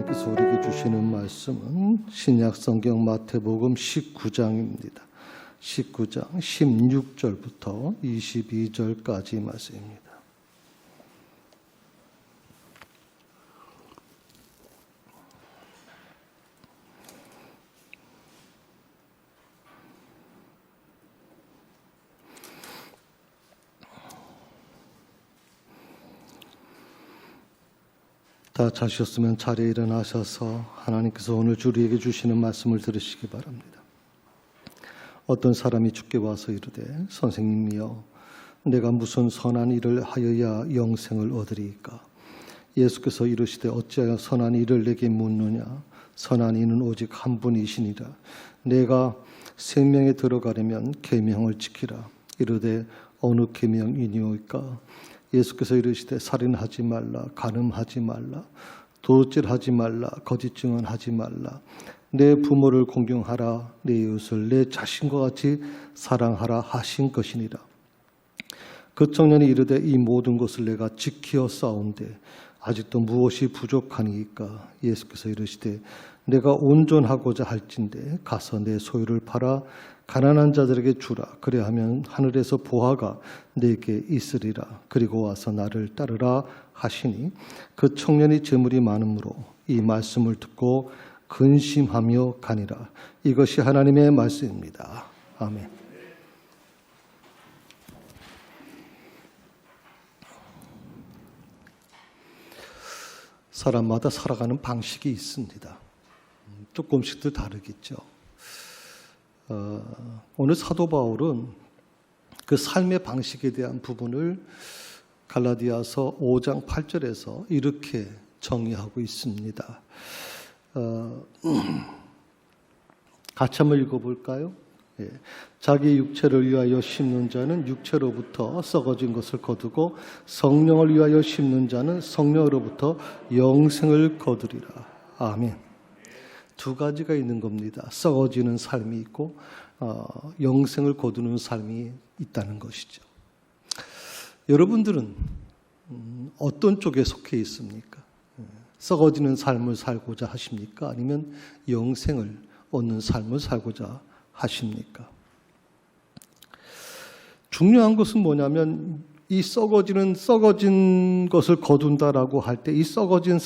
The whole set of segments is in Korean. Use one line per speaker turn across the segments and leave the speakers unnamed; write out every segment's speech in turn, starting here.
하나님께서 우리에게 주시는 말씀은 신약 성경 마태복음 19장입니다. 19장 16절부터 22절까지 말씀입니다. 다 자셨으면 자리에 일어나셔서 하나님께서 오늘 우리에게 주시는 말씀을 들으시기 바랍니다. 어떤 사람이 주께 와서 이르되 선생님이여 내가 무슨 선한 일을 하여야 영생을 얻으리이까? 예수께서 이르시되 어찌하여 선한 일을 내게 묻느냐? 선한 이는 오직 한 분이시니라. 내가 생명에 들어가려면 계명을 지키라. 이르되 어느 계명이니오이까? 예수께서 이르시되 살인하지 말라, 간음하지 말라, 도둑질하지 말라, 거짓 증언하지 말라, 내 부모를 공경하라, 내 이웃을 내 자신과 같이 사랑하라 하신 것이니라. 그 청년이 이르되 이 모든 것을 내가 지키어 싸운데 아직도 무엇이 부족하니까? 예수께서 이르시되 내가 온전하고자 할진대 가서 내 소유를 팔아 가난한 자들에게 주라. 그래하면 하늘에서 보화가 내게 있으리라. 그리고 와서 나를 따르라 하시니 그 청년이 재물이 많으므로 이 말씀을 듣고 근심하며 가니라. 이것이 하나님의 말씀입니다. 아멘. 사람마다 살아가는 방식이 있습니다. 조금씩도 다르겠죠. 오늘 사도 바울은 그 삶의 방식에 대한 부분을 갈라디아서 5장 8절에서 이렇게 정의하고 있습니다. 같이 한번 읽어볼까요? 예. 자기 육체를 위하여 심는 자는 육체로부터 썩어진 것을 거두고 성령을 위하여 심는 자는 성령으로부터 영생을 거두리라. 아멘. 두 가지가 있는 겁니다. 썩어지는 삶이 있고 영생을 거두는 삶이 있다는 것이죠. 여러분들은 어떤 쪽에 속해 있습니까? 썩어지는 삶을 살고자 하십니까? 아니면 영생을 얻는 삶을 살고자 하십니까? 중요한 것은 뭐냐면 이 썩어진 것을 거둔다라고 할 때 이 썩어진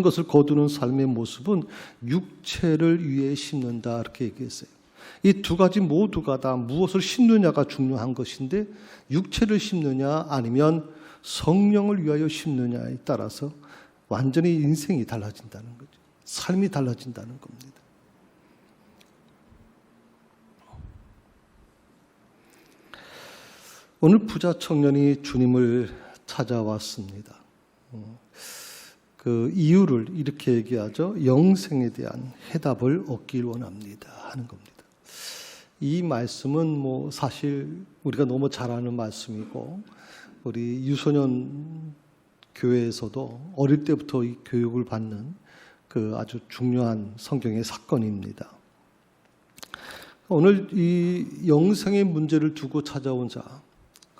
것을 거두는 삶의 모습은 육체를 위해 심는다 이렇게 얘기했어요. 이 두 가지 모두가 다 무엇을 심느냐가 중요한 것인데 육체를 심느냐 아니면 성령을 위하여 심느냐에 따라서 완전히 인생이 달라진다는 거죠. 삶이 달라진다는 겁니다. 오늘 부자 청년이 주님을 찾아왔습니다. 그 이유를 이렇게 얘기하죠. 영생에 대한 해답을 얻길 원합니다 하는 겁니다. 이 말씀은 사실 우리가 너무 잘 아는 말씀이고 우리 유소년 교회에서도 어릴 때부터 이 교육을 받는 그 아주 중요한 성경의 사건입니다. 오늘 이 영생의 문제를 두고 찾아온 자,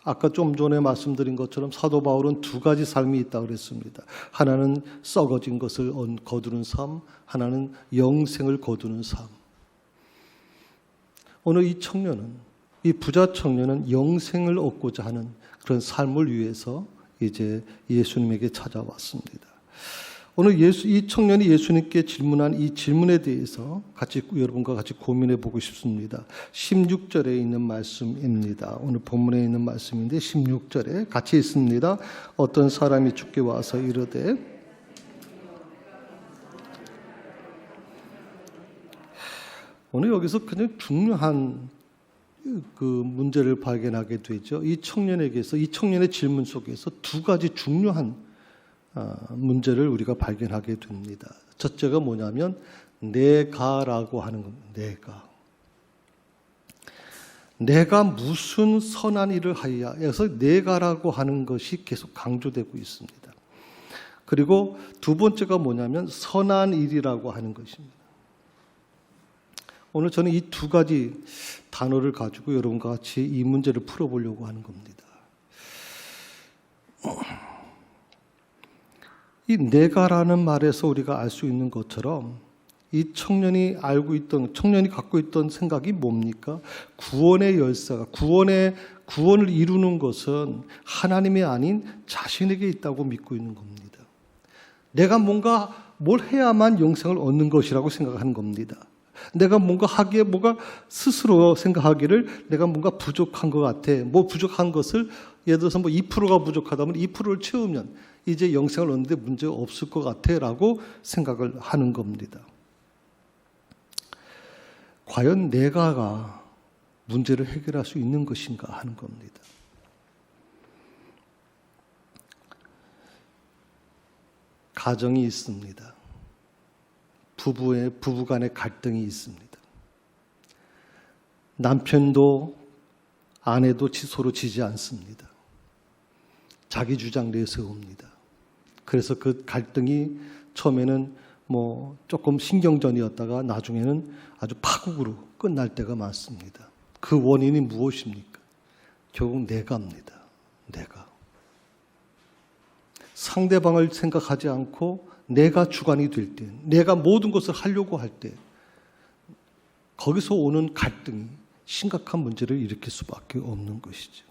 아까 좀 전에 말씀드린 것처럼 사도 바울은 두 가지 삶이 있다고 그랬습니다. 하나는 썩어진 것을 거두는 삶, 하나는 영생을 거두는 삶. 오늘 이 부자 청년은 영생을 얻고자 하는 그런 삶을 위해서 이제 예수님에게 찾아왔습니다. 오늘 이 청년이 예수님께 질문한 이 질문에 대해서 여러분과 같이 고민해 보고 싶습니다. 16절에 있는 말씀입니다. 오늘 본문에 있는 말씀인데 16절에 같이 있습니다. 어떤 사람이 주께 와서 이르되 오늘 여기서 그냥 중요한 그 문제를 발견하게 되죠. 이 청년의 질문 속에서 두 가지 중요한 문제를 우리가 발견하게 됩니다. 첫째가 뭐냐면 내가라고 하는 겁니다. 내가 무슨 선한 일을 하여야 해서 내가라고 하는 것이 계속 강조되고 있습니다. 그리고 두 번째가 뭐냐면 선한 일이라고 하는 것입니다. 오늘 저는 이 두 가지 단어를 가지고 여러분과 같이 이 문제를 풀어보려고 하는 겁니다. 이 내가라는 말에서 우리가 알 수 있는 것처럼 이 청년이 갖고 있던 생각이 뭡니까? 구원의 열쇠가, 구원을 이루는 것은 하나님이 아닌 자신에게 있다고 믿고 있는 겁니다. 내가 뭘 해야만 영생을 얻는 것이라고 생각하는 겁니다. 내가 뭔가 스스로 생각하기를 내가 뭔가 부족한 것 같아. 부족한 것을 예를 들어서 2%가 부족하다면 2%를 채우면 이제 영생을 얻는데 문제가 없을 것 같아 라고 생각을 하는 겁니다. 과연 내가가 문제를 해결할 수 있는 것인가 하는 겁니다. 가정이 있습니다. 부부 간의 갈등이 있습니다. 남편도 아내도 서로 지지 않습니다. 자기 주장 내세웁니다. 그래서 그 갈등이 처음에는 조금 신경전이었다가 나중에는 아주 파국으로 끝날 때가 많습니다. 그 원인이 무엇입니까? 결국 내가입니다. 내가. 상대방을 생각하지 않고 내가 주관이 될 때, 내가 모든 것을 하려고 할 때 거기서 오는 갈등이 심각한 문제를 일으킬 수밖에 없는 것이죠.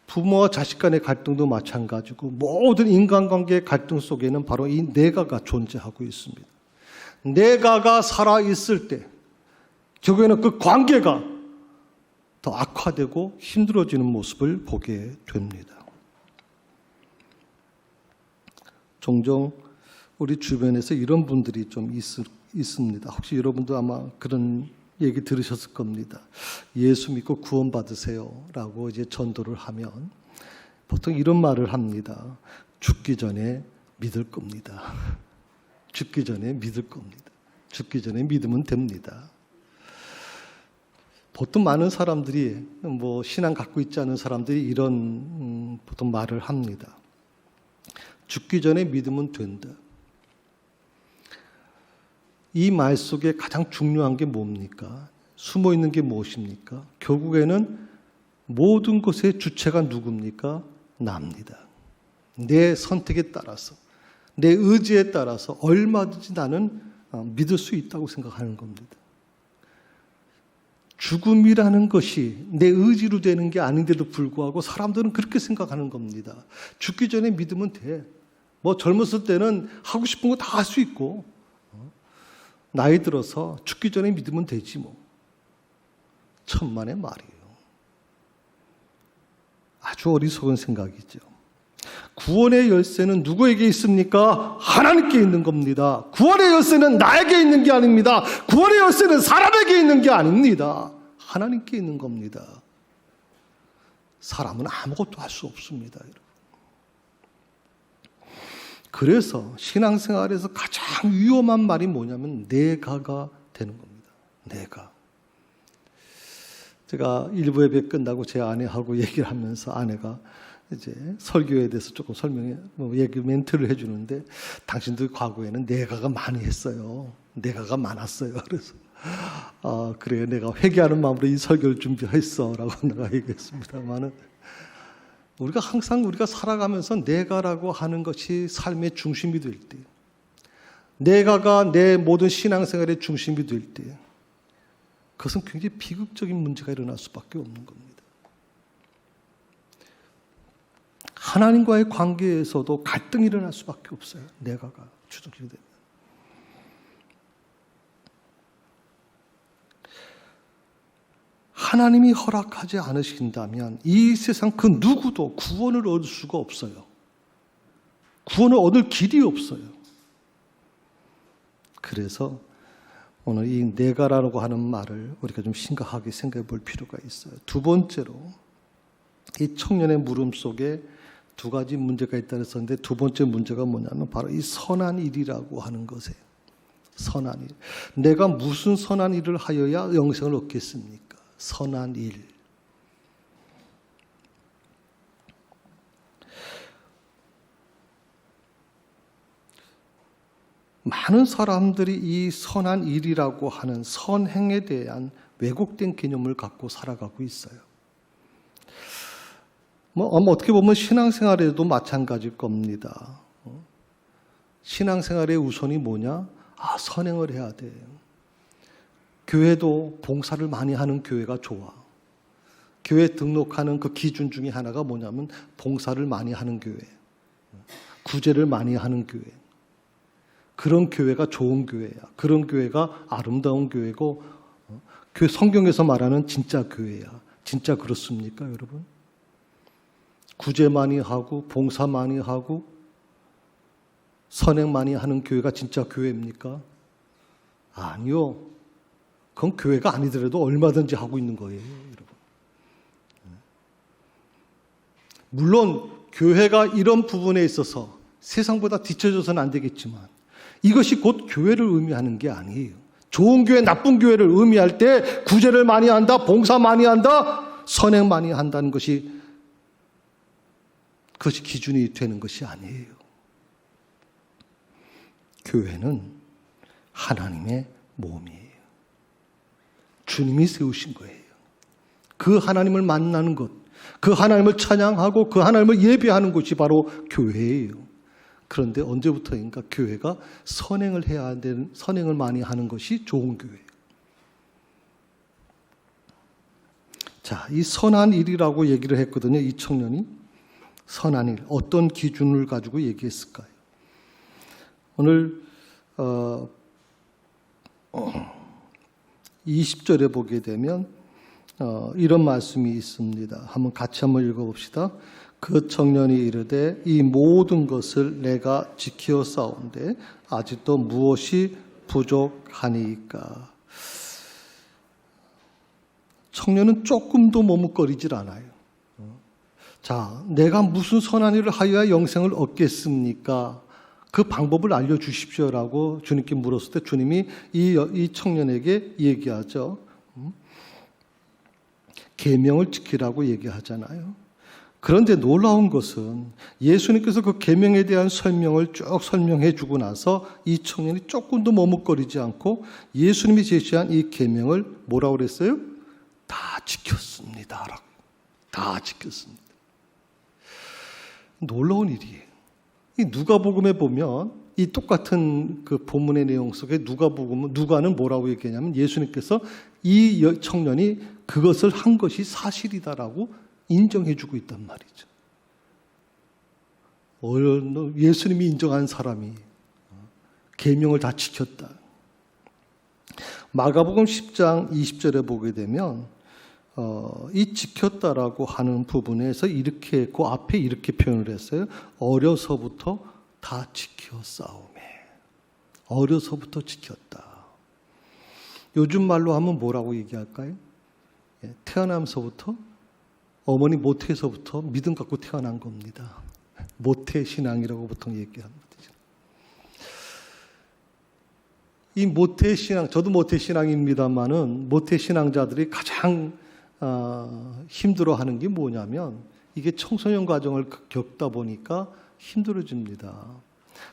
부모와 자식 간의 갈등도 마찬가지고 모든 인간관계의 갈등 속에는 바로 이 내가가 존재하고 있습니다. 내가가 살아있을 때 결국에는 그 관계가 더 악화되고 힘들어지는 모습을 보게 됩니다. 종종 우리 주변에서 이런 분들이 좀 있습니다. 혹시 여러분도 아마 그런 얘기 들으셨을 겁니다. 예수 믿고 구원받으세요 라고 이제 전도를 하면 보통 이런 말을 합니다. 죽기 전에 믿을 겁니다. 죽기 전에 믿을 겁니다. 죽기 전에 믿으면 됩니다. 보통 많은 사람들이 신앙 갖고 있지 않은 사람들이 이런 보통 말을 합니다. 죽기 전에 믿으면 된다. 이 말 속에 가장 중요한 게 뭡니까? 숨어 있는 게 무엇입니까? 결국에는 모든 것의 주체가 누굽니까? 나입니다. 내 선택에 따라서, 내 의지에 따라서 얼마든지 나는 믿을 수 있다고 생각하는 겁니다. 죽음이라는 것이 내 의지로 되는 게 아닌데도 불구하고 사람들은 그렇게 생각하는 겁니다. 죽기 전에 믿으면 돼. 젊었을 때는 하고 싶은 거 다 할 수 있고 나이 들어서 죽기 전에 믿으면 되지 천만의 말이에요. 아주 어리석은 생각이죠. 구원의 열쇠는 누구에게 있습니까? 하나님께 있는 겁니다. 구원의 열쇠는 나에게 있는 게 아닙니다. 구원의 열쇠는 사람에게 있는 게 아닙니다. 하나님께 있는 겁니다. 사람은 아무것도 할 수 없습니다. 그래서 신앙생활에서 가장 위험한 말이 뭐냐면 내가가 되는 겁니다. 내가. 제가 일부 예배 끝나고 제 아내하고 얘기를 하면서 아내가 이제 설교에 대해서 조금 얘기 멘트를 해주는데 당신들 과거에는 내가가 많이 했어요. 내가가 많았어요. 그래서 그래요. 내가 회개하는 마음으로 이 설교를 준비했어 라고 내가 얘기했습니다만은 우리가 살아가면서 내가라고 하는 것이 삶의 중심이 될 때, 내가가 내 모든 신앙생활의 중심이 될 때, 그것은 굉장히 비극적인 문제가 일어날 수밖에 없는 겁니다. 하나님과의 관계에서도 갈등이 일어날 수밖에 없어요. 내가가 주적이 되면. 하나님이 허락하지 않으신다면 이 세상 그 누구도 구원을 얻을 수가 없어요. 구원을 얻을 길이 없어요. 그래서 오늘 이 내가라고 하는 말을 우리가 좀 심각하게 생각해 볼 필요가 있어요. 두 번째로 이 청년의 물음 속에 두 가지 문제가 있다고 했었는데 두 번째 문제가 뭐냐면 바로 이 선한 일이라고 하는 것이에요. 선한 일. 내가 무슨 선한 일을 하여야 영생을 얻겠습니까? 선한 일. 많은 사람들이 이 선한 일이라고 하는 선행에 대한 왜곡된 개념을 갖고 살아가고 있어요. 어떻게 보면 신앙생활에도 마찬가지일 겁니다. 신앙생활의 우선이 뭐냐? 선행을 해야 돼. 교회도 봉사를 많이 하는 교회가 좋아. 교회 등록하는 그 기준 중에 하나가 뭐냐면 봉사를 많이 하는 교회, 구제를 많이 하는 교회. 그런 교회가 좋은 교회야. 그런 교회가 아름다운 교회고, 성경에서 말하는 진짜 교회야. 진짜 그렇습니까, 여러분? 구제 많이 하고 봉사 많이 하고 선행 많이 하는 교회가 진짜 교회입니까? 아니요. 그건 교회가 아니더라도 얼마든지 하고 있는 거예요, 여러분. 물론 교회가 이런 부분에 있어서 세상보다 뒤처져서는 안 되겠지만 이것이 곧 교회를 의미하는 게 아니에요. 좋은 교회, 나쁜 교회를 의미할 때 구제를 많이 한다, 봉사 많이 한다, 선행 많이 한다는 그것이 기준이 되는 것이 아니에요. 교회는 하나님의 몸이에요. 주님이 세우신 거예요. 그 하나님을 만나는 것, 그 하나님을 찬양하고 그 하나님을 예배하는 것이 바로 교회예요. 그런데 언제부터인가 교회가 선행을 해야 되는, 선행을 많이 하는 것이 좋은 교회예요. 자, 이 선한 일이라고 얘기를 했거든요. 이 청년이 선한 일, 어떤 기준을 가지고 얘기했을까요? 오늘 20절에 보게 되면 이런 말씀이 있습니다. 같이 한번 읽어봅시다. 그 청년이 이르되 이 모든 것을 내가 지켜 싸운데 아직도 무엇이 부족하니까. 청년은 조금도 머뭇거리질 않아요. 자, 내가 무슨 선한 일을 하여야 영생을 얻겠습니까? 그 방법을 알려주십시오라고 주님께 물었을 때 주님이 이 청년에게 얘기하죠. 계명을 지키라고 얘기하잖아요. 그런데 놀라운 것은 예수님께서 그 계명에 대한 설명을 쭉 설명해 주고 나서 이 청년이 조금도 머뭇거리지 않고 예수님이 제시한 이 계명을 뭐라고 그랬어요? 다 지켰습니다. 다 지켰습니다. 놀라운 일이에요. 이 누가복음에 보면 이 똑같은 그 본문의 내용 속에 누가는 뭐라고 얘기하냐면 예수님께서 이 청년이 그것을 한 것이 사실이다라고 인정해주고 있단 말이죠. 예수님이 인정한 사람이 계명을 다 지켰다. 마가복음 10장 20절에 보게 되면 이 지켰다라고 하는 부분에서 이렇게 그 앞에 이렇게 표현을 했어요. 어려서부터 다 지켜 싸우매. 어려서부터 지켰다. 요즘 말로 하면 뭐라고 얘기할까요? 태어나면서부터 어머니 모태에서부터 믿음 갖고 태어난 겁니다. 모태 신앙이라고 보통 얘기합니다. 이 모태 신앙, 저도 모태 신앙입니다만은 모태 신앙자들이 가장 힘들어하는 게 뭐냐면 이게 청소년 과정을 겪다 보니까 힘들어집니다.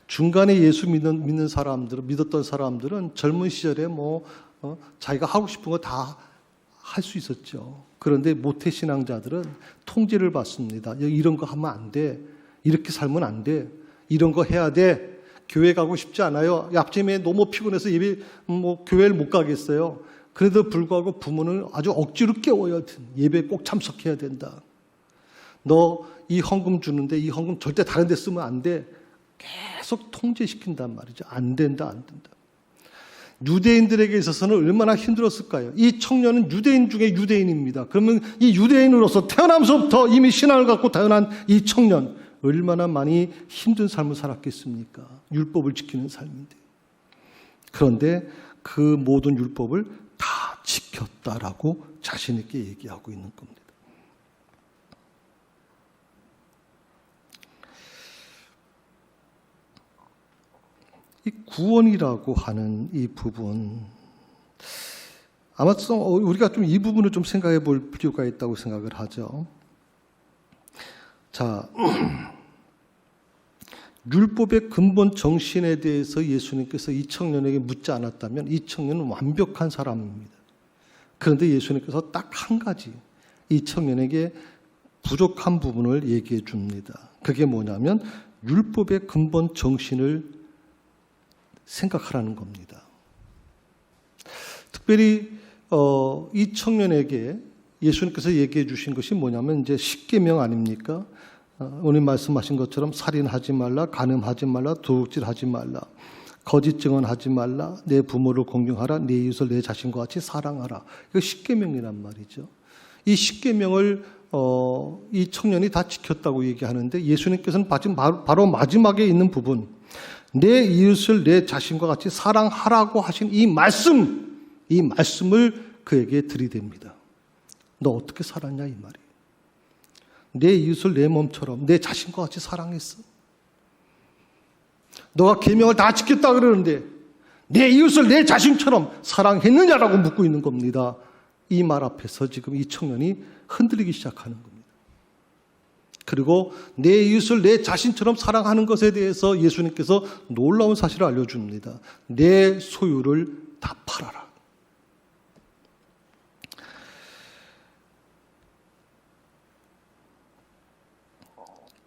중간에 예수 믿는 사람들은, 믿었던 사람들은 젊은 시절에 자기가 하고 싶은 거 다 할 수 있었죠. 그런데 모태 신앙자들은 통제를 받습니다. 이런 거 하면 안 돼. 이렇게 살면 안 돼. 이런 거 해야 돼. 교회 가고 싶지 않아요. 아침에 너무 피곤해서 교회를 못 가겠어요. 그래도 불구하고 부모는 아주 억지로 깨워요. 예배에 꼭 참석해야 된다. 너 이 헌금 주는데 이 헌금 절대 다른 데 쓰면 안 돼. 계속 통제시킨단 말이죠. 안 된다, 안 된다. 유대인들에게 있어서는 얼마나 힘들었을까요? 이 청년은 유대인 중에 유대인입니다. 그러면 이 유대인으로서 태어나면서부터 이미 신앙을 갖고 태어난 이 청년, 얼마나 많이 힘든 삶을 살았겠습니까? 율법을 지키는 삶인데. 그런데 그 모든 율법을 다 지켰다라고 자신 있게 얘기하고 있는 겁니다. 이 구원이라고 하는 이 부분, 아마 우리가 좀 이 부분을 좀 생각해 볼 필요가 있다고 생각을 하죠. 자, 율법의 근본 정신에 대해서 예수님께서 이 청년에게 묻지 않았다면 이 청년은 완벽한 사람입니다. 그런데 예수님께서 딱 한 가지 이 청년에게 부족한 부분을 얘기해 줍니다. 그게 뭐냐면 율법의 근본 정신을 생각하라는 겁니다. 특별히 이 청년에게 예수님께서 얘기해 주신 것이 뭐냐면 이제 십계명 아닙니까? 오늘 말씀하신 것처럼 살인하지 말라, 간음하지 말라, 도둑질하지 말라, 거짓 증언하지 말라, 내 부모를 공경하라, 내 이웃을 내 자신과 같이 사랑하라. 이거 십계명이란 말이죠. 이 십계명을 이 청년이 다 지켰다고 얘기하는데 예수님께서는 바로 마지막에 있는 부분, 내 이웃을 내 자신과 같이 사랑하라고 하신 이 말씀을 그에게 들이댑니다. 너 어떻게 살았냐 이 말이에요. 내 이웃을 내 몸처럼 내 자신과 같이 사랑했어. 너가 계명을 다 지켰다 그러는데 내 이웃을 내 자신처럼 사랑했느냐라고 묻고 있는 겁니다. 이 말 앞에서 지금 이 청년이 흔들리기 시작하는 겁니다. 그리고 내 이웃을 내 자신처럼 사랑하는 것에 대해서 예수님께서 놀라운 사실을 알려줍니다. 내 소유를 다 팔아라.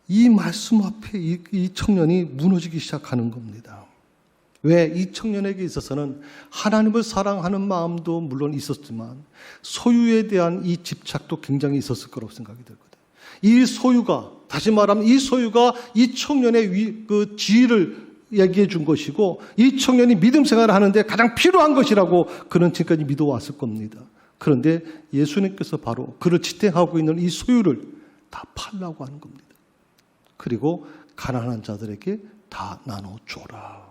이 말씀 앞에 이 청년이 무너지기 시작하는 겁니다. 왜? 이 청년에게 있어서는 하나님을 사랑하는 마음도 물론 있었지만 소유에 대한 이 집착도 굉장히 있었을 거라고 생각이 들거든요. 이 소유가, 다시 말하면 이 소유가 이 청년의 그 지위를 얘기해 준 것이고 이 청년이 믿음 생활을 하는데 가장 필요한 것이라고 그는 지금까지 믿어왔을 겁니다. 그런데 예수님께서 바로 그를 지탱하고 있는 이 소유를 다 팔라고 하는 겁니다. 그리고 가난한 자들에게 다 나눠줘라.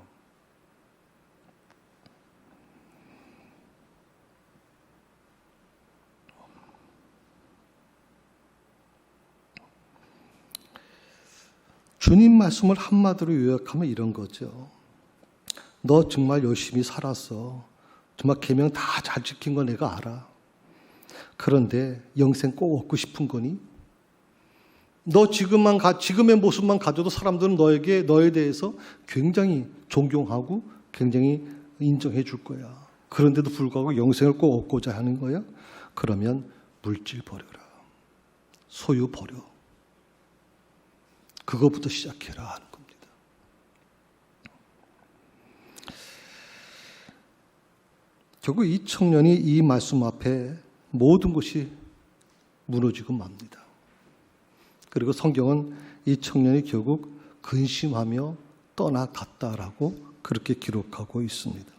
주님 말씀을 한마디로 요약하면 이런 거죠. 너 정말 열심히 살았어. 정말 계명 다 잘 지킨 거 내가 알아. 그런데 영생 꼭 얻고 싶은 거니? 너 지금의 모습만 가져도 사람들은 너에 대해서 굉장히 존경하고 굉장히 인정해 줄 거야. 그런데도 불구하고 영생을 꼭 얻고자 하는 거야? 그러면 물질 버려라. 소유 버려. 그거부터 시작해라 하는 겁니다. 결국 이 청년이 이 말씀 앞에 모든 것이 무너지고 맙니다. 그리고 성경은 이 청년이 결국 근심하며 떠나갔다라고 그렇게 기록하고 있습니다.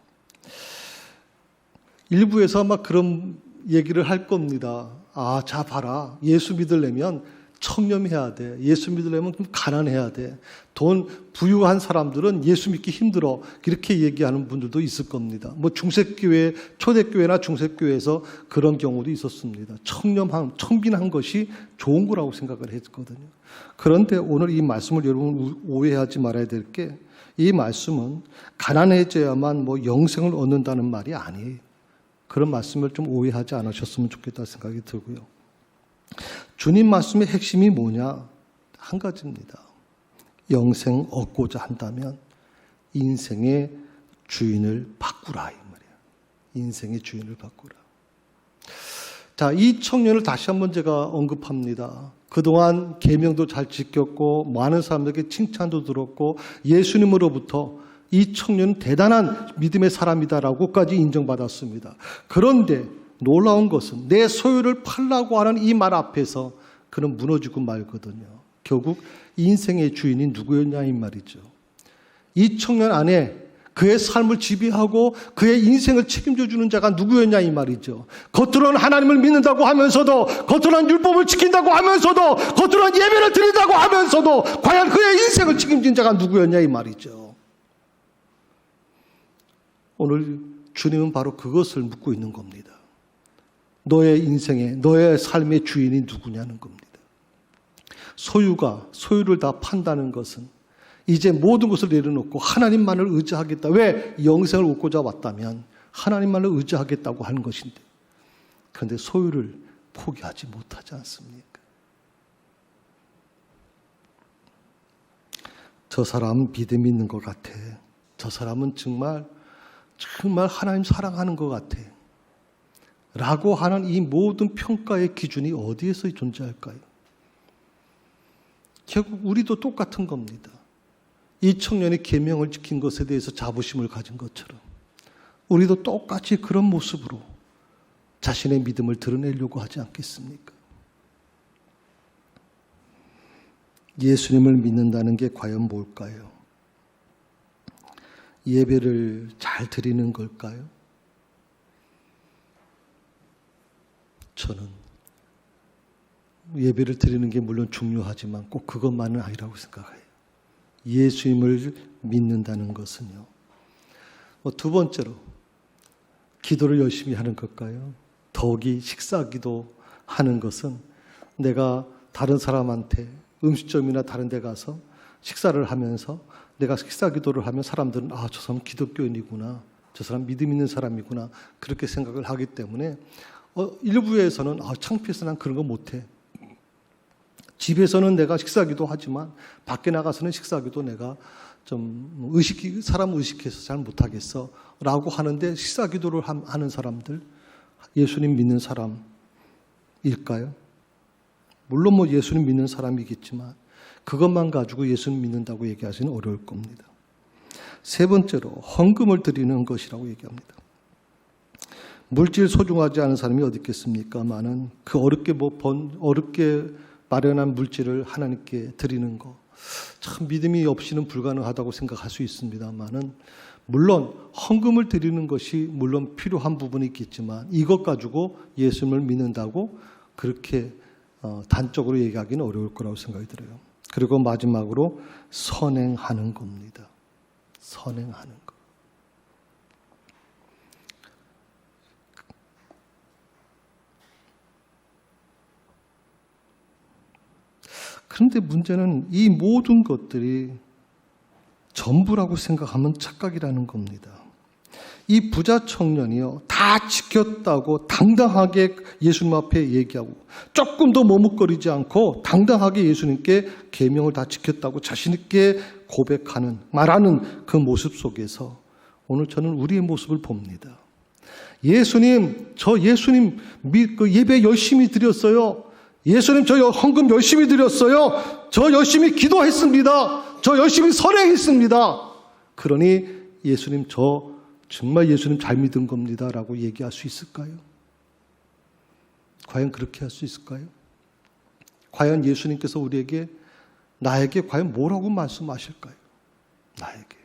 일부에서 아마 그런 얘기를 할 겁니다. 아, 자 봐라. 예수 믿으려면 청렴해야 돼. 예수 믿으려면 좀 가난해야 돼. 돈 부유한 사람들은 예수 믿기 힘들어. 이렇게 얘기하는 분들도 있을 겁니다. 뭐 중세교회, 초대교회나 중세교회에서 그런 경우도 있었습니다. 청빈한 것이 좋은 거라고 생각을 했거든요. 그런데 오늘 이 말씀을 여러분 오해하지 말아야 될 게 이 말씀은 가난해져야만 뭐 영생을 얻는다는 말이 아니에요. 그런 말씀을 좀 오해하지 않으셨으면 좋겠다 생각이 들고요. 주님 말씀의 핵심이 뭐냐? 한 가지입니다. 영생 얻고자 한다면 인생의 주인을 바꾸라 이 말이에요. 인생의 주인을 바꾸라. 자, 이 청년을 다시 한번 제가 언급합니다. 그동안 계명도 잘 지켰고 많은 사람들에게 칭찬도 들었고 예수님으로부터 이 청년은 대단한 믿음의 사람이다라고까지 인정받았습니다. 그런데 놀라운 것은 내 소유를 팔라고 하는 이 말 앞에서 그는 무너지고 말거든요. 결국 인생의 주인이 누구였냐 이 말이죠. 이 청년 안에 그의 삶을 지배하고 그의 인생을 책임져 주는 자가 누구였냐 이 말이죠. 겉으로는 하나님을 믿는다고 하면서도, 겉으로는 율법을 지킨다고 하면서도, 겉으로는 예배를 드린다고 하면서도 과연 그의 인생을 책임진 자가 누구였냐 이 말이죠. 오늘 주님은 바로 그것을 묻고 있는 겁니다. 너의 인생의, 너의 삶의 주인이 누구냐는 겁니다. 소유를 다 판다는 것은 이제 모든 것을 내려놓고 하나님만을 의지하겠다. 왜? 영생을 얻고자 왔다면 하나님만을 의지하겠다고 하는 것인데. 그런데 소유를 포기하지 못하지 않습니까? 저 사람은 믿음이 있는 것 같아. 저 사람은 정말 하나님 사랑하는 것 같아. 라고 하는 이 모든 평가의 기준이 어디에서 존재할까요? 결국 우리도 똑같은 겁니다. 이 청년이 계명을 지킨 것에 대해서 자부심을 가진 것처럼 우리도 똑같이 그런 모습으로 자신의 믿음을 드러내려고 하지 않겠습니까? 예수님을 믿는다는 게 과연 뭘까요? 예배를 잘 드리는 걸까요? 저는 예배를 드리는 게 물론 중요하지만 꼭 그것만은 아니라고 생각해요. 예수님을 믿는다는 것은요. 두 번째로 기도를 열심히 하는 걸까요? 더욱이 식사기도 하는 것은 내가 다른 사람한테 음식점이나 다른 데 가서 식사를 하면서 내가 식사기도를 하면 사람들은 저 사람 기독교인이구나, 저 사람 믿음 있는 사람이구나 그렇게 생각을 하기 때문에 일부에서는 창피해서 난 그런 거 못해. 집에서는 내가 식사기도 하지만 밖에 나가서는 식사기도 내가 좀 사람 의식해서 잘 못하겠어 라고 하는데 식사기도를 하는 사람들 예수님 믿는 사람일까요? 물론 예수님 믿는 사람이겠지만 그것만 가지고 예수님 믿는다고 얘기하시는 어려울 겁니다. 세 번째로 헌금을 드리는 것이라고 얘기합니다. 물질 소중하지 않은 사람이 어디 있겠습니까만은 그 어렵게 마련한 물질을 하나님께 드리는 거 참 믿음이 없이는 불가능하다고 생각할 수 있습니다만은 물론 헌금을 드리는 것이 물론 필요한 부분이 있겠지만 이것 가지고 예수님을 믿는다고 그렇게 단적으로 얘기하기는 어려울 거라고 생각이 들어요. 그리고 마지막으로 선행하는 겁니다. 선행하는 것. 그런데 문제는 이 모든 것들이 전부라고 생각하면 착각이라는 겁니다. 이 부자 청년이요, 다 지켰다고 당당하게 예수님 앞에 얘기하고 조금도 머뭇거리지 않고 당당하게 예수님께 계명을 다 지켰다고 자신 있게 고백하는, 말하는 그 모습 속에서 오늘 저는 우리의 모습을 봅니다. 예수님, 저 예수님 예배 열심히 드렸어요. 예수님, 저 헌금 열심히 드렸어요. 저 열심히 기도했습니다. 저 열심히 선행했습니다. 그러니 예수님, 저 정말 예수님 잘 믿은 겁니다 라고 얘기할 수 있을까요? 과연 그렇게 할 수 있을까요? 과연 예수님께서 나에게 과연 뭐라고 말씀하실까요? 나에게.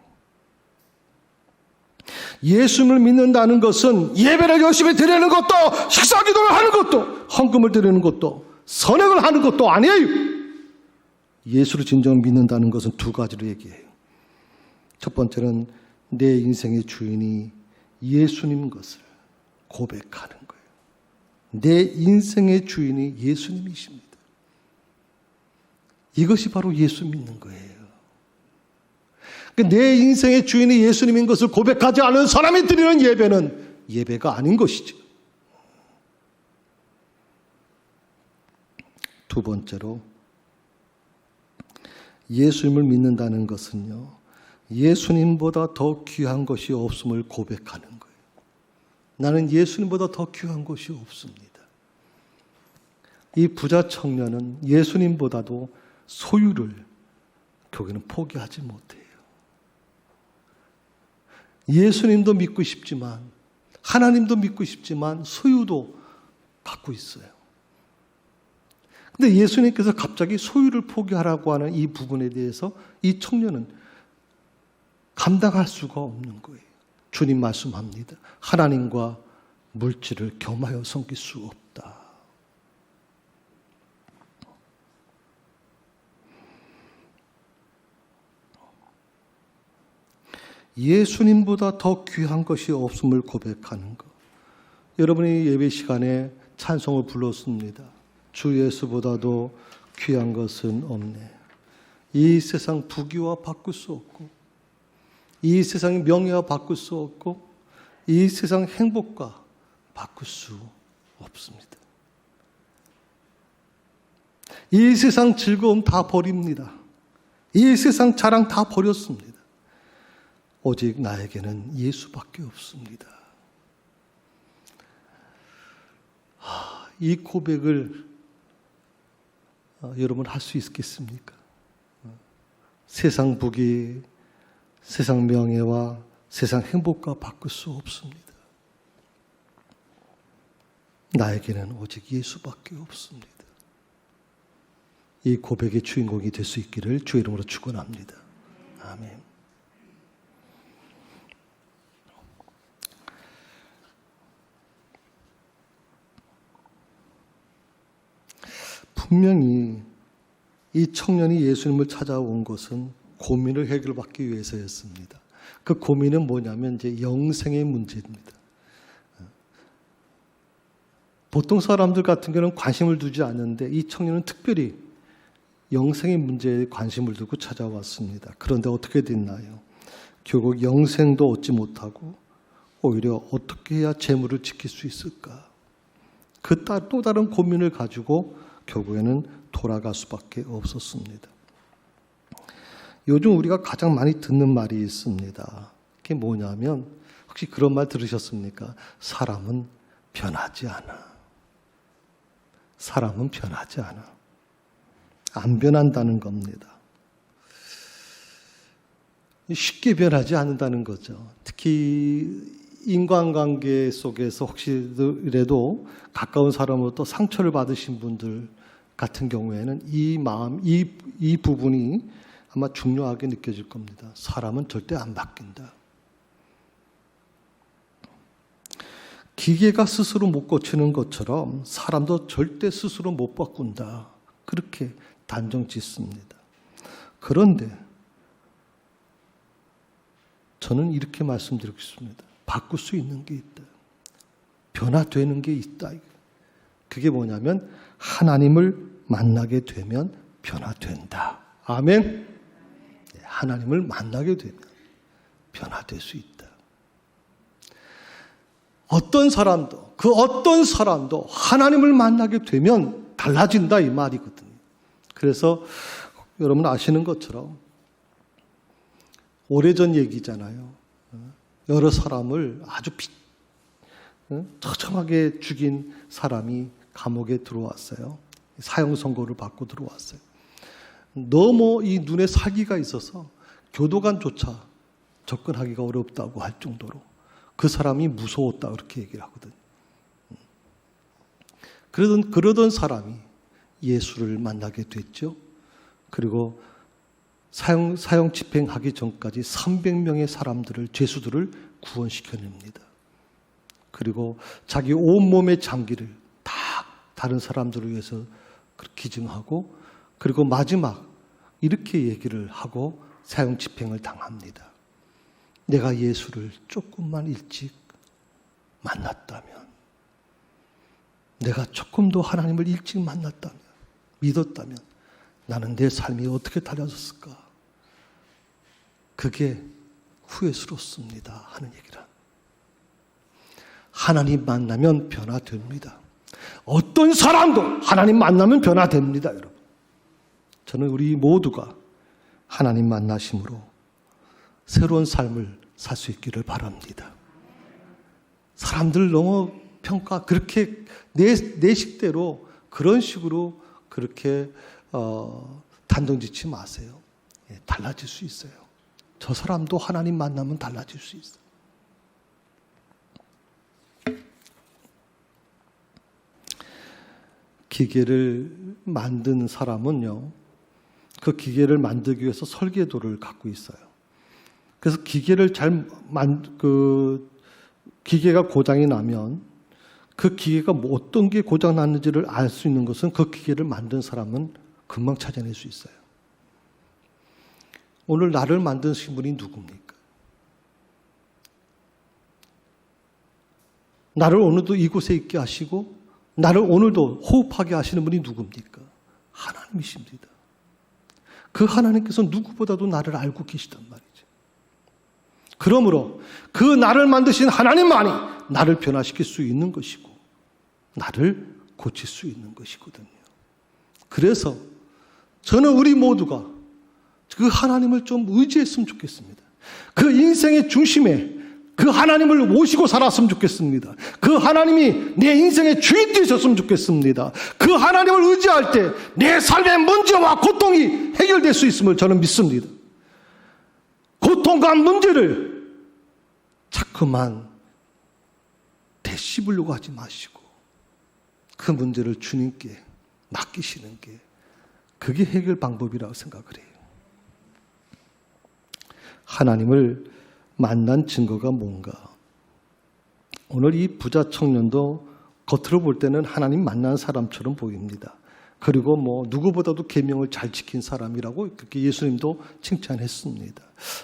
예수님을 믿는다는 것은 예배를 열심히 드리는 것도, 식사기도를 하는 것도, 헌금을 드리는 것도, 선행을 하는 것도 아니에요. 예수를 진정으로 믿는다는 것은 두 가지로 얘기해요. 첫 번째는 내 인생의 주인이 예수님 것을 고백하는 거예요. 내 인생의 주인이 예수님이십니다. 이것이 바로 예수 믿는 거예요. 내 인생의 주인이 예수님인 것을 고백하지 않은 사람이 드리는 예배는 예배가 아닌 것이죠. 두 번째로 예수님을 믿는다는 것은요, 예수님보다 더 귀한 것이 없음을 고백하는 거예요. 나는 예수님보다 더 귀한 것이 없습니다. 이 부자 청년은 예수님보다도 소유를 결국에는 포기하지 못해요. 예수님도 믿고 싶지만, 하나님도 믿고 싶지만 소유도 갖고 있어요. 근데 예수님께서 갑자기 소유를 포기하라고 하는 이 부분에 대해서 이 청년은 감당할 수가 없는 거예요. 주님 말씀합니다. 하나님과 물질을 겸하여 섬길 수 없다. 예수님보다 더 귀한 것이 없음을 고백하는 것. 여러분이 예배 시간에 찬송을 불렀습니다. 주 예수보다도 귀한 것은 없네. 이 세상 부귀와 바꿀 수 없고, 이 세상의 명예와 바꿀 수 없고, 이 세상 행복과 바꿀 수 없습니다. 이 세상 즐거움 다 버립니다. 이 세상 자랑 다 버렸습니다. 오직 나에게는 예수밖에 없습니다. 이 고백을 여러분 할 수 있겠습니까? 세상 부귀, 세상 명예와 세상 행복과 바꿀 수 없습니다. 나에게는 오직 예수밖에 없습니다. 이 고백의 주인공이 될 수 있기를 주의 이름으로 축원합니다. 아멘. 분명히 이 청년이 예수님을 찾아온 것은 고민을 해결받기 위해서였습니다. 그 고민은 뭐냐면 이제 영생의 문제입니다. 보통 사람들 같은 경우는 관심을 두지 않는데 이 청년은 특별히 영생의 문제에 관심을 두고 찾아왔습니다. 그런데 어떻게 됐나요? 결국 영생도 얻지 못하고 오히려 어떻게 해야 재물을 지킬 수 있을까? 그 또 다른 고민을 가지고 결국에는 돌아갈 수밖에 없었습니다. 요즘 우리가 가장 많이 듣는 말이 있습니다. 그게 뭐냐면 혹시 그런 말 들으셨습니까? 사람은 변하지 않아. 사람은 변하지 않아. 안 변한다는 겁니다. 쉽게 변하지 않는다는 거죠. 특히 인간관계 속에서 혹시라도 가까운 사람으로부터 상처를 받으신 분들 같은 경우에는 이 마음, 이 부분이 아마 중요하게 느껴질 겁니다. 사람은 절대 안 바뀐다. 기계가 스스로 못 고치는 것처럼 사람도 절대 스스로 못 바꾼다. 그렇게 단정 짓습니다. 그런데 저는 이렇게 말씀드리고 싶습니다. 바꿀 수 있는 게 있다. 변화되는 게 있다. 그게 뭐냐면 하나님을 만나게 되면 변화된다. 아멘. 하나님을 만나게 되면 변화될 수 있다. 어떤 사람도 하나님을 만나게 되면 달라진다 이 말이거든요. 그래서 여러분 아시는 것처럼 오래전 얘기잖아요. 여러 사람을 아주 처참하게 죽인 사람이 감옥에 들어왔어요. 사형 선고를 받고 들어왔어요. 너무 이 눈에 사기가 있어서 교도관조차 접근하기가 어렵다고 할 정도로 그 사람이 무서웠다 그렇게 얘기를 하거든요. 그러던 사람이 예수를 만나게 됐죠. 그리고 사형 집행하기 전까지 300명의 사람들을, 죄수들을 구원시켜냅니다. 그리고 자기 온몸의 장기를 다 다른 사람들을 위해서 기증하고, 그리고 마지막 이렇게 얘기를 하고 사형 집행을 당합니다. 내가 예수를 조금만 일찍 만났다면, 내가 조금 더 하나님을 일찍 만났다면, 믿었다면 나는 내 삶이 어떻게 달라졌을까? 그게 후회스럽습니다 하는 얘기란. 하나님 만나면 변화됩니다. 어떤 사람도 하나님 만나면 변화됩니다, 여러분. 저는 우리 모두가 하나님 만나심으로 새로운 삶을 살 수 있기를 바랍니다. 사람들 너무 평가, 그렇게 내 식대로 그런 식으로 그렇게 단정 짓지 마세요. 달라질 수 있어요. 저 사람도 하나님 만나면 달라질 수 있어요. 기계를 만든 사람은요, 그 기계를 만들기 위해서 설계도를 갖고 있어요. 그래서 기계를 기계가 고장이 나면 그 기계가 어떤 게 고장 났는지를 알 수 있는 것은 그 기계를 만든 사람은 금방 찾아낼 수 있어요. 오늘 나를 만드신 분이 누굽니까? 나를 오늘도 이곳에 있게 하시고 나를 오늘도 호흡하게 하시는 분이 누굽니까? 하나님이십니다. 그 하나님께서 누구보다도 나를 알고 계시단 말이죠. 그러므로 그 나를 만드신 하나님만이 나를 변화시킬 수 있는 것이고 나를 고칠 수 있는 것이거든요. 그래서 저는 우리 모두가 그 하나님을 좀 의지했으면 좋겠습니다. 그 인생의 중심에 그 하나님을 모시고 살았으면 좋겠습니다. 그 하나님이 내 인생의 주인 되셨으면 좋겠습니다. 그 하나님을 의지할 때 내 삶의 문제와 고통이 해결될 수 있음을 저는 믿습니다. 통과한 문제를 자꾸만 되씹으려고 하지 마시고 그 문제를 주님께 맡기시는 게 그게 해결 방법이라고 생각을 해요. 하나님을 만난 증거가 뭔가? 오늘 이 부자 청년도 겉으로 볼 때는 하나님 만난 사람처럼 보입니다. 그리고 누구보다도 계명을 잘 지킨 사람이라고 그렇게 예수님도 칭찬했습니다.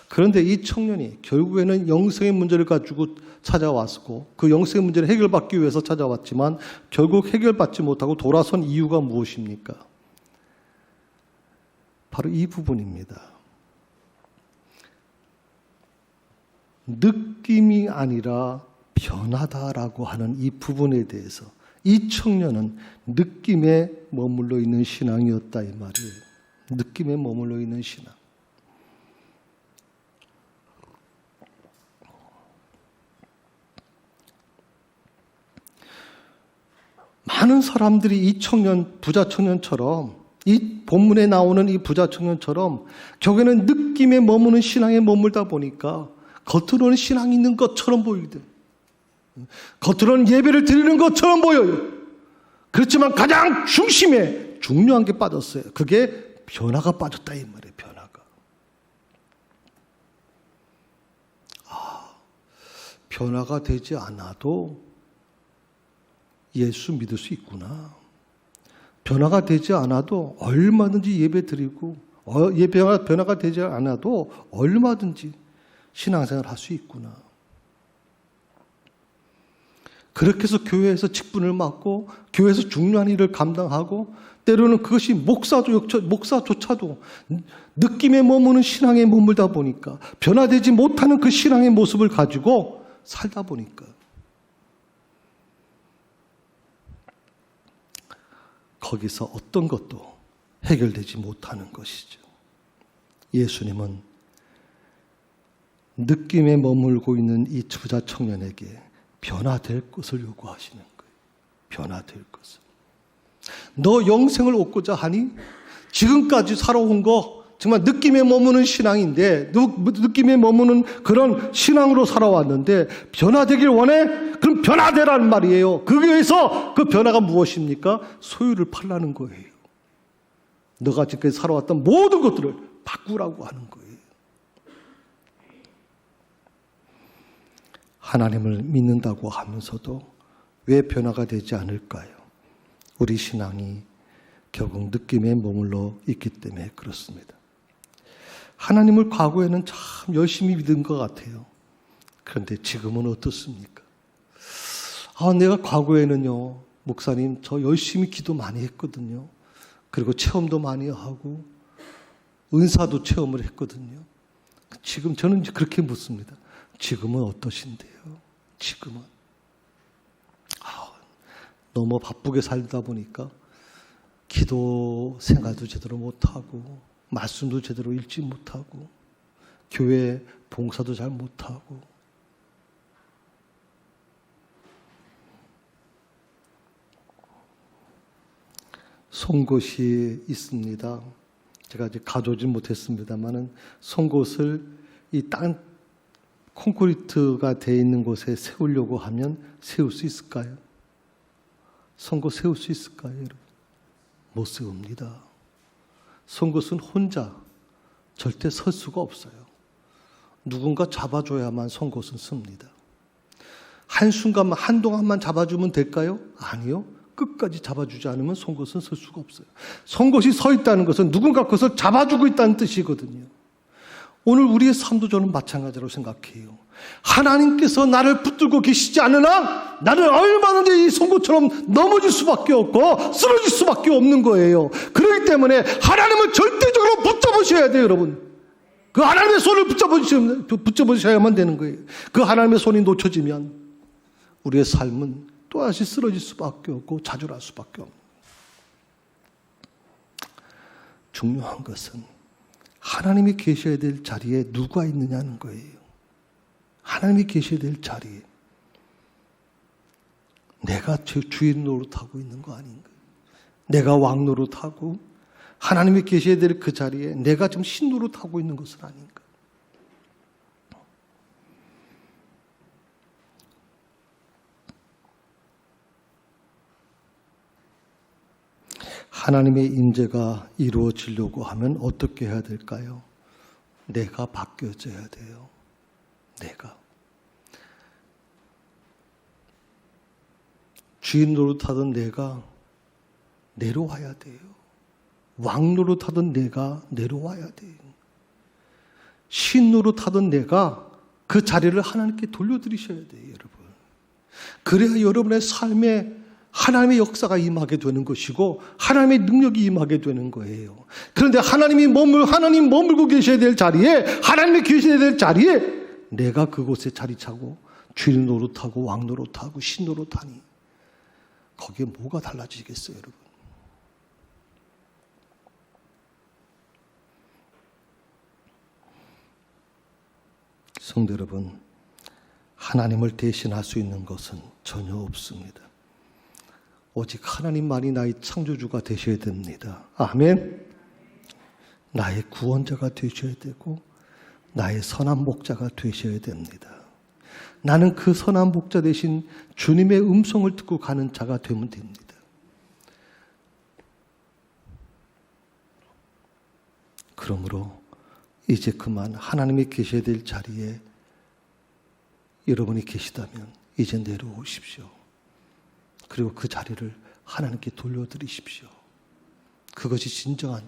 그런데 이 청년이 결국에는 영생의 문제를 가지고 찾아왔고 그 영생의 문제를 해결받기 위해서 찾아왔지만 결국 해결받지 못하고 돌아선 이유가 무엇입니까? 바로 이 부분입니다. 느낌이 아니라 변하다라고 하는 이 부분에 대해서 이 청년은 느낌에 머물러 있는 신앙이었다 이 말이에요. 느낌에 머물러 있는 신앙. 많은 사람들이 이 청년, 부자 청년처럼 이 본문에 나오는 이 부자 청년처럼 결국에는 느낌에 머무는 신앙에 머물다 보니까 겉으로는 신앙이 있는 것처럼 보이거든. 겉으로는 예배를 드리는 것처럼 보여요. 그렇지만 가장 중심에 중요한 게 빠졌어요. 그게 변화가 빠졌다 이 말이에요. 변화가. 변화가 되지 않아도 예수 믿을 수 있구나. 변화가 되지 않아도 얼마든지 예배 드리고 변화가 되지 않아도 얼마든지 신앙생활 할 수 있구나. 그렇게 해서 교회에서 직분을 맡고 교회에서 중요한 일을 감당하고 때로는 그것이 목사조차도 느낌에 머무는 신앙에 머물다 보니까 변화되지 못하는 그 신앙의 모습을 가지고 살다 보니까 거기서 어떤 것도 해결되지 못하는 것이죠. 예수님은 느낌에 머물고 있는 이 부자 청년에게 변화될 것을 요구하시는 거예요. 변화될 것을. 너 영생을 얻고자 하니? 지금까지 살아온 거 정말 느낌에 머무는 신앙인데 느낌에 머무는 그런 신앙으로 살아왔는데 변화되길 원해? 그럼 변화되라는 말이에요. 거기에 의해서 그 변화가 무엇입니까? 소유를 팔라는 거예요. 너가 지금까지 살아왔던 모든 것들을 바꾸라고 하는 거예요. 하나님을 믿는다고 하면서도 왜 변화가 되지 않을까요? 우리 신앙이 결국 느낌에 머물러 있기 때문에 그렇습니다. 하나님을 과거에는 참 열심히 믿은 것 같아요. 그런데 지금은 어떻습니까? 내가 과거에는요, 목사님, 저 열심히 기도 많이 했거든요. 그리고 체험도 많이 하고, 은사도 체험을 했거든요. 지금 저는 이제 그렇게 묻습니다. 지금은 어떠신데요? 지금은? 너무 바쁘게 살다 보니까 기도 생활도 제대로 못하고 말씀도 제대로 읽지 못하고 교회 봉사도 잘 못하고 송곳이 있습니다. 제가 아직 가져오지 못했습니다만은 송곳을 이 땅 콘크리트가 되어 있는 곳에 세우려고 하면 세울 수 있을까요? 송곳 세울 수 있을까요, 여러분? 못 세웁니다. 송곳은 혼자 절대 설 수가 없어요. 누군가 잡아줘야만 송곳은 섭니다. 한순간만, 한동안만 잡아주면 될까요? 아니요. 끝까지 잡아주지 않으면 송곳은 설 수가 없어요. 송곳이 서 있다는 것은 누군가 그것을 잡아주고 있다는 뜻이거든요. 오늘 우리의 삶도 저는 마찬가지라고 생각해요. 하나님께서 나를 붙들고 계시지 않으나 나는 얼마든지 이 송곳처럼 넘어질 수밖에 없고 쓰러질 수밖에 없는 거예요. 그렇기 때문에 하나님을 절대적으로 붙잡으셔야 돼요, 여러분. 그 하나님의 손을 붙잡으셔야만 되는 거예요. 그 하나님의 손이 놓쳐지면 우리의 삶은 또다시 쓰러질 수밖에 없고 좌절할 수밖에 없는 거예요. 중요한 것은 하나님이 계셔야 될 자리에 누가 있느냐는 거예요. 하나님이 계셔야 될 자리에 내가 주인 노릇하고 있는 거 아닌가? 내가 왕 노릇하고 하나님이 계셔야 될 그 자리에 내가 지금 신 노릇하고 있는 것은 아닌가? 하나님의 임재가 이루어지려고 하면 어떻게 해야 될까요? 내가 바뀌어져야 돼요. 내가. 주인 노릇하던 내가 내려와야 돼요. 왕 노릇하던 내가 내려와야 돼요. 신 노릇하던 내가 그 자리를 하나님께 돌려드리셔야 돼요, 여러분. 그래야 여러분의 삶에 하나님의 역사가 임하게 되는 것이고 하나님의 능력이 임하게 되는 거예요. 그런데 하나님 머물고 계셔야 될 자리에, 하나님이 계셔야 될 자리에 내가 그곳에 자리 차고 주인 노릇하고 왕 노릇하고 신 노릇하니 거기에 뭐가 달라지겠어요, 여러분? 성도 여러분, 하나님을 대신할 수 있는 것은 전혀 없습니다. 오직 하나님만이 나의 창조주가 되셔야 됩니다. 아멘. 나의 구원자가 되셔야 되고 나의 선한 목자가 되셔야 됩니다. 나는 그 선한 목자 대신 주님의 음성을 듣고 가는 자가 되면 됩니다. 그러므로 이제 그만 하나님이 계셔야 될 자리에 여러분이 계시다면 이제 내려오십시오. 그리고 그 자리를 하나님께 돌려드리십시오. 그것이 진정한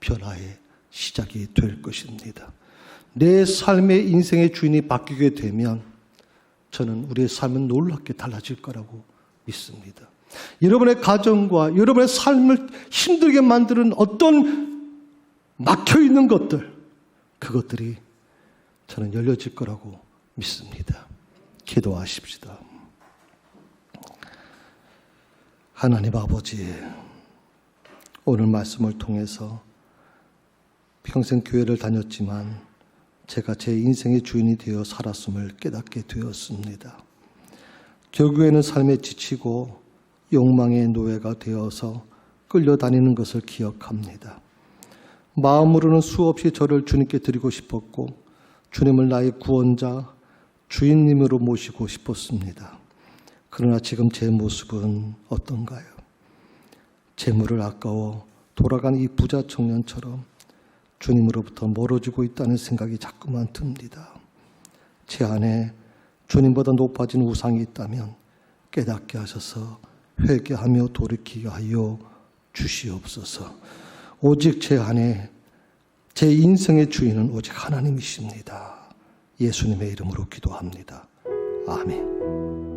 변화의 시작이 될 것입니다. 내 삶의 인생의 주인이 바뀌게 되면 저는 우리의 삶은 놀랍게 달라질 거라고 믿습니다. 여러분의 가정과 여러분의 삶을 힘들게 만드는 어떤 막혀있는 것들, 그것들이 저는 열려질 거라고 믿습니다. 기도하십시다. 하나님 아버지, 오늘 말씀을 통해서 평생 교회를 다녔지만 제가 제 인생의 주인이 되어 살았음을 깨닫게 되었습니다. 결국에는 삶에 지치고 욕망의 노예가 되어서 끌려다니는 것을 기억합니다. 마음으로는 수없이 저를 주님께 드리고 싶었고 주님을 나의 구원자, 주인님으로 모시고 싶었습니다. 그러나 지금 제 모습은 어떤가요? 재물을 아까워 돌아간 이 부자 청년처럼 주님으로부터 멀어지고 있다는 생각이 자꾸만 듭니다. 제 안에 주님보다 높아진 우상이 있다면 깨닫게 하셔서 회개하며 돌이키게 하여 주시옵소서. 오직 제 안에 제 인생의 주인은 오직 하나님이십니다. 예수님의 이름으로 기도합니다. 아멘.